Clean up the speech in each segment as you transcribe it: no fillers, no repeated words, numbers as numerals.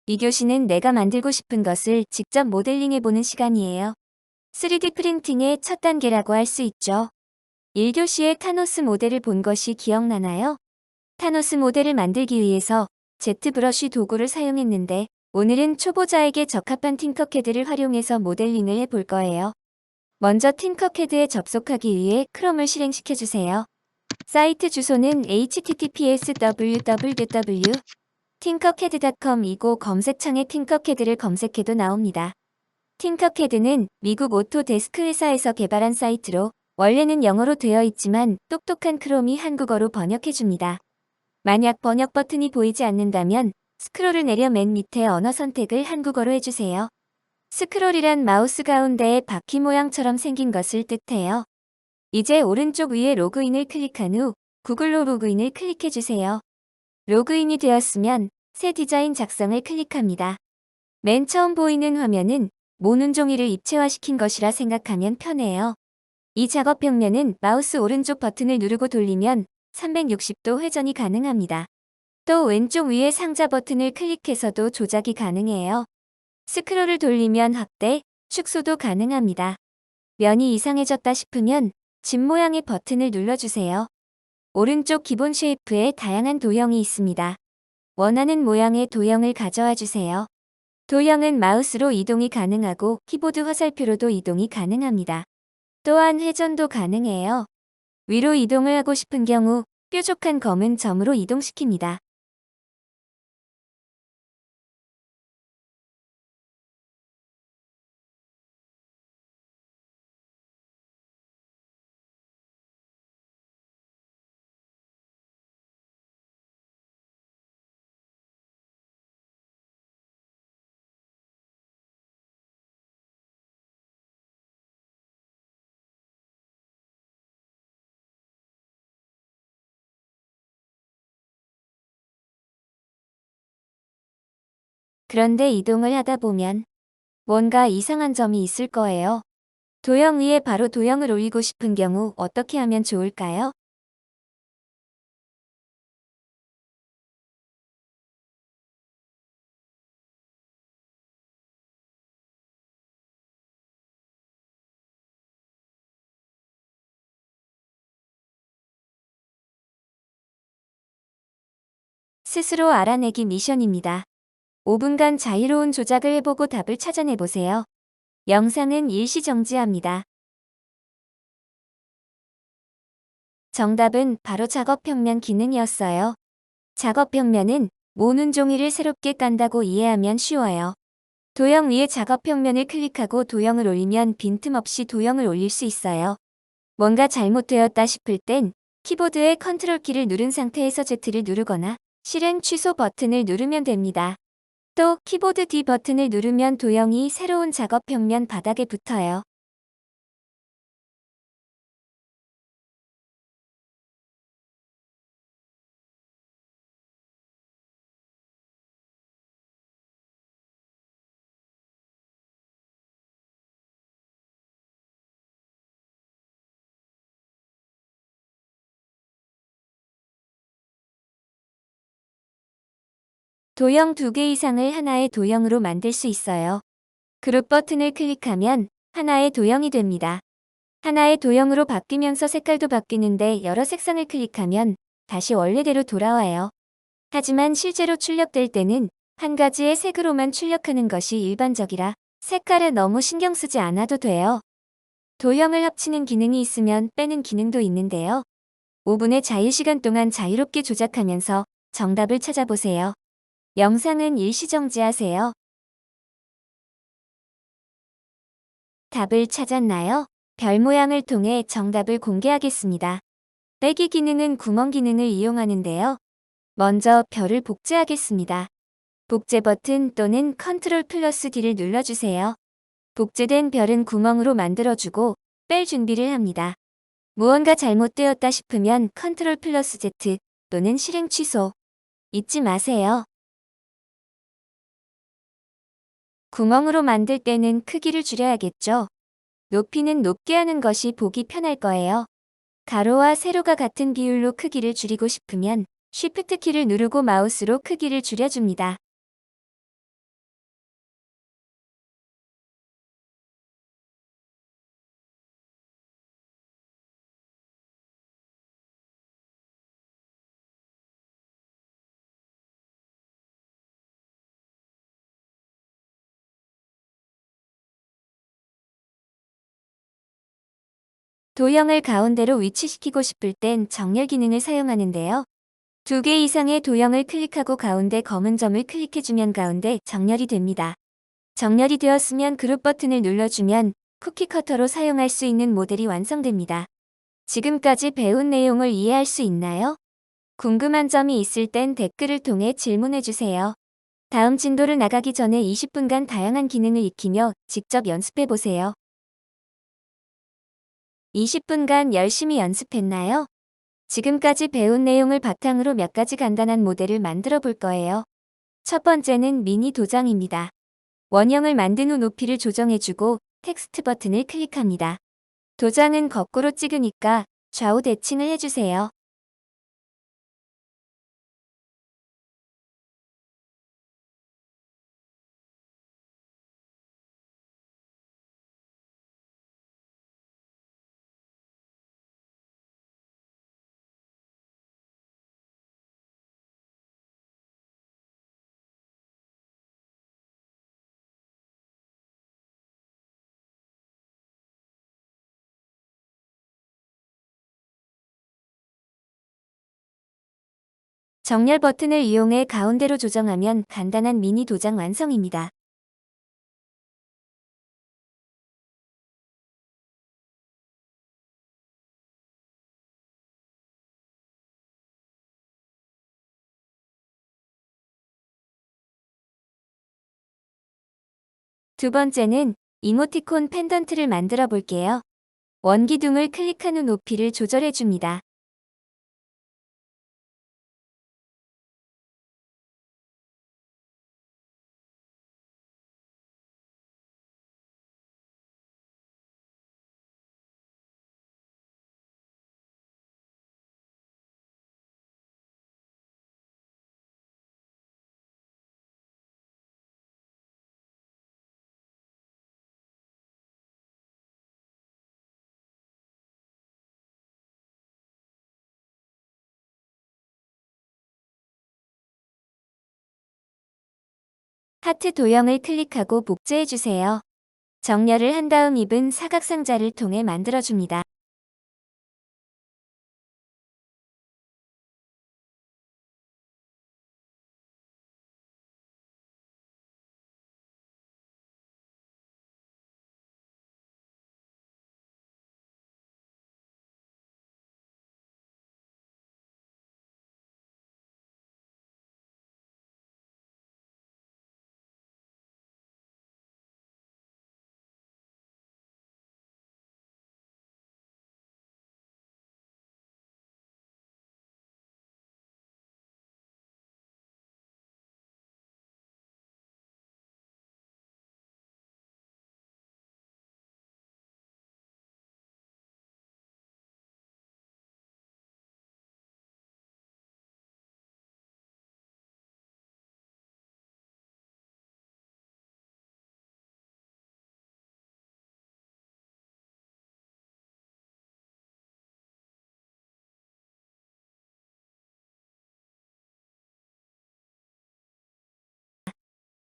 2교시는 내가 만들고 싶은 것을 직접 모델링해보는 시간이에요. 3D 프린팅의 첫 단계라고 할 수 있죠. 1교시에 타노스 모델을 본 것이 기억나나요? 타노스 모델을 만들기 위해서 제트브러쉬 도구를 사용했는데 오늘은 초보자에게 적합한 팅커캐드를 활용해서 모델링을 해볼 거예요. 먼저 팅커캐드에 접속하기 위해 크롬을 실행시켜주세요. 사이트 주소는 https://tinkercad.com 이고 검색창에 팅커캐드를 검색해도 나옵니다. 팅커캐드는 미국 오토데스크 회사에서 개발한 사이트로 원래는 영어로 되어 있지만 똑똑한 크롬이 한국어로 번역해줍니다. 만약 번역 버튼이 보이지 않는다면 스크롤을 내려 맨 밑에 언어 선택을 한국어로 해주세요. 스크롤이란 마우스 가운데에 바퀴 모양처럼 생긴 것을 뜻해요. 이제 오른쪽 위에 로그인을 클릭한 후 구글로 로그인을 클릭해주세요. 로그인이 되었으면 새 디자인 작성을 클릭합니다. 맨 처음 보이는 화면은 모는 종이를 입체화시킨 것이라 생각하면 편해요. 이 작업 벽면은 마우스 오른쪽 버튼을 누르고 돌리면 360도 회전이 가능합니다. 또 왼쪽 위에 상자 버튼을 클릭해서도 조작이 가능해요. 스크롤을 돌리면 확대, 축소도 가능합니다. 면이 이상해졌다 싶으면 집 모양의 버튼을 눌러주세요. 오른쪽 기본 쉐이프에 다양한 도형이 있습니다. 원하는 모양의 도형을 가져와 주세요. 도형은 마우스로 이동이 가능하고 키보드 화살표로도 이동이 가능합니다. 또한 회전도 가능해요. 위로 이동을 하고 싶은 경우 뾰족한 검은 점으로 이동시킵니다. 그런데 이동을 하다 보면 뭔가 이상한 점이 있을 거예요. 도형 위에 바로 도형을 올리고 싶은 경우 어떻게 하면 좋을까요? 스스로 알아내기 미션입니다. 5분간 자유로운 조작을 해보고 답을 찾아내보세요. 영상은 일시 정지합니다. 정답은 바로 작업평면 기능이었어요. 작업평면은 모는 종이를 새롭게 깐다고 이해하면 쉬워요. 도형 위에 작업평면을 클릭하고 도형을 올리면 빈틈없이 도형을 올릴 수 있어요. 뭔가 잘못되었다 싶을 땐 키보드의 컨트롤 키를 누른 상태에서 Z를 누르거나 실행 취소 버튼을 누르면 됩니다. 또 키보드 D 버튼을 누르면 도형이 새로운 작업평면 바닥에 붙어요. 도형 2개 이상을 하나의 도형으로 만들 수 있어요. 그룹 버튼을 클릭하면 하나의 도형이 됩니다. 하나의 도형으로 바뀌면서 색깔도 바뀌는데 여러 색상을 클릭하면 다시 원래대로 돌아와요. 하지만 실제로 출력될 때는 한 가지의 색으로만 출력하는 것이 일반적이라 색깔에 너무 신경 쓰지 않아도 돼요. 도형을 합치는 기능이 있으면 빼는 기능도 있는데요. 5분의 자유시간 동안 자유롭게 조작하면서 정답을 찾아보세요. 영상은 일시 정지하세요. 답을 찾았나요? 별 모양을 통해 정답을 공개하겠습니다. 빼기 기능은 구멍 기능을 이용하는데요. 먼저 별을 복제하겠습니다. 복제 버튼 또는 컨트롤 플러스 D를 눌러주세요. 복제된 별은 구멍으로 만들어주고 뺄 준비를 합니다. 무언가 잘못되었다 싶으면 컨트롤 플러스 Z 또는 실행 취소. 잊지 마세요. 구멍으로 만들 때는 크기를 줄여야겠죠. 높이는 높게 하는 것이 보기 편할 거예요. 가로와 세로가 같은 비율로 크기를 줄이고 싶으면 Shift 키를 누르고 마우스로 크기를 줄여줍니다. 도형을 가운데로 위치시키고 싶을 땐 정렬 기능을 사용하는데요. 2개 이상의 도형을 클릭하고 가운데 검은 점을 클릭해주면 가운데 정렬이 됩니다. 정렬이 되었으면 그룹 버튼을 눌러주면 쿠키 커터로 사용할 수 있는 모델이 완성됩니다. 지금까지 배운 내용을 이해할 수 있나요? 궁금한 점이 있을 땐 댓글을 통해 질문해주세요. 다음 진도를 나가기 전에 20분간 다양한 기능을 익히며 직접 연습해보세요. 20분간 열심히 연습했나요? 지금까지 배운 내용을 바탕으로 몇 가지 간단한 모델을 만들어 볼 거예요. 첫 번째는 미니 도장입니다. 원형을 만든 후 높이를 조정해주고 텍스트 버튼을 클릭합니다. 도장은 거꾸로 찍으니까 좌우 대칭을 해주세요. 정렬 버튼을 이용해 가운데로 조정하면 간단한 미니 도장 완성입니다. 두 번째는 이모티콘 펜던트를 만들어 볼게요. 원기둥을 클릭한 후 높이를 조절해 줍니다. 하트 도형을 클릭하고 복제해 주세요. 정렬을 한 다음 입은 사각 상자를 통해 만들어 줍니다.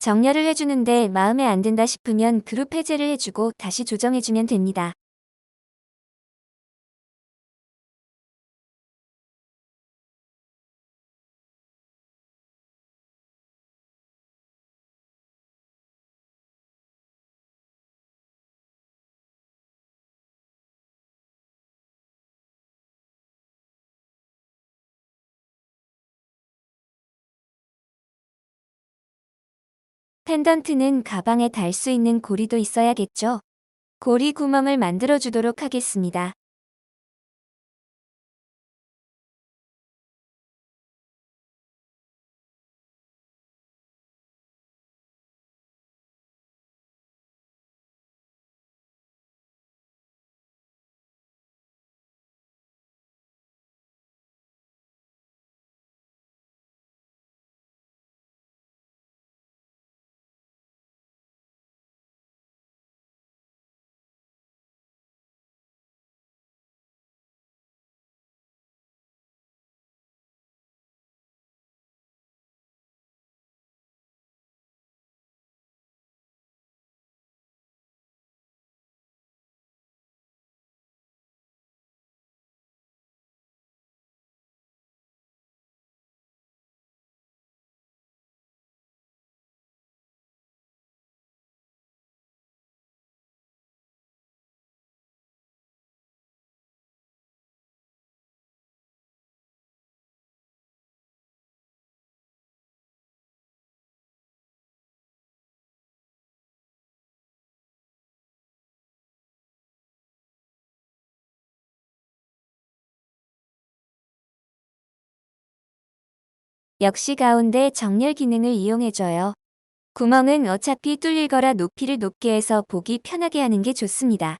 정렬을 해주는데 마음에 안 든다 싶으면 그룹 해제를 해주고 다시 조정해주면 됩니다. 펜던트는 가방에 달 수 있는 고리도 있어야겠죠? 고리 구멍을 만들어 주도록 하겠습니다. 역시 가운데 정렬 기능을 이용해줘요. 구멍은 어차피 뚫릴 거라 높이를 높게 해서 보기 편하게 하는 게 좋습니다.